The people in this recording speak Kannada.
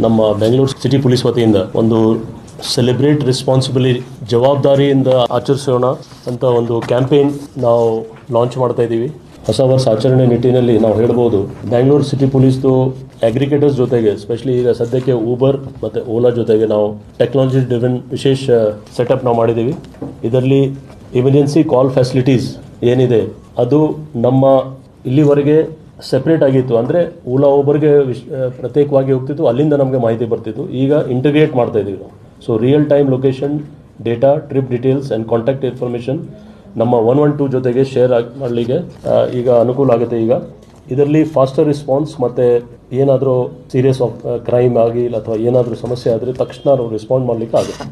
ನಮ್ಮ ಬೆಂಗಳೂರು ಸಿಟಿ ಪೊಲೀಸ್ ವತಿಯಿಂದ ಒಂದು ಸೆಲೆಬ್ರೇಟ್ ರೆಸ್ಪಾನ್ಸಿಬಿಲಿಟಿ ಜವಾಬ್ದಾರಿಯಿಂದ ಆಚರಿಸೋಣ ಅಂತ ಒಂದು ಕ್ಯಾಂಪೇನ್ ನಾವು ಲಾಂಚ್ ಮಾಡ್ತಾ ಇದ್ದೀವಿ. ಹೊಸ ವರ್ಷ ಆಚರಣೆ ನಿಟ್ಟಿನಲ್ಲಿ ನಾವು ಹೇಳ್ಬೋದು, ಬೆಂಗಳೂರು ಸಿಟಿ ಪೊಲೀಸ್ದು ಅಗ್ರಿಗೇಟರ್ಸ್ ಜೊತೆಗೆ ಸ್ಪೆಷಲಿ ಈಗ ಸದ್ಯಕ್ಕೆ ಊಬರ್ ಮತ್ತು ಓಲಾ ಜೊತೆಗೆ ನಾವು ಟೆಕ್ನಾಲಜಿ ಡ್ರಿವನ್ ವಿಶೇಷ ಸೆಟಪ್ ನಾವು ಮಾಡಿದ್ದೀವಿ. ಇದರಲ್ಲಿ ಎಮರ್ಜೆನ್ಸಿ ಕಾಲ್ ಫೆಸಿಲಿಟೀಸ್ ಏನಿದೆ ಅದು ನಮ್ಮ ಇಲ್ಲಿವರೆಗೆ ಸೆಪ್ರೇಟ್ ಆಗಿತ್ತು. ಅಂದರೆ ಓಲಾ ಊಬರ್ಗೆ ಪ್ರತ್ಯೇಕವಾಗಿ ಹೋಗ್ತಿತ್ತು, ಅಲ್ಲಿಂದ ನಮಗೆ ಮಾಹಿತಿ ಬರ್ತಿತ್ತು. ಈಗ ಇಂಟಿಗ್ರೇಟ್ ಮಾಡ್ತಾ ಇದ್ದೀವಿ ನಾವು. So real time location data, trip details and contact information ನಮ್ಮ 112 ಜೊತೆಗೆ ಶೇರ್ ಮಾಡಲಿಕ್ಕೆ ಈಗ ಅನುಕೂಲ ಆಗುತ್ತೆ. ಈಗ ಇದರಲ್ಲಿ ಫಾಸ್ಟರ್ ರೆಸ್ಪಾನ್ಸ್ ಮತ್ತು ಏನಾದರೂ ಸೀರಿಯಸ್ ಆಫ್ ಕ್ರೈಮ್ ಆಗಿಲ್ಲ ಅಥವಾ ಏನಾದರೂ ಸಮಸ್ಯೆ ಆದರೆ ತಕ್ಷಣ ನಾವು ರೆಸ್ಪಾಂಡ್ ಮಾಡಲಿಕ್ಕೆ ಆಗುತ್ತೆ.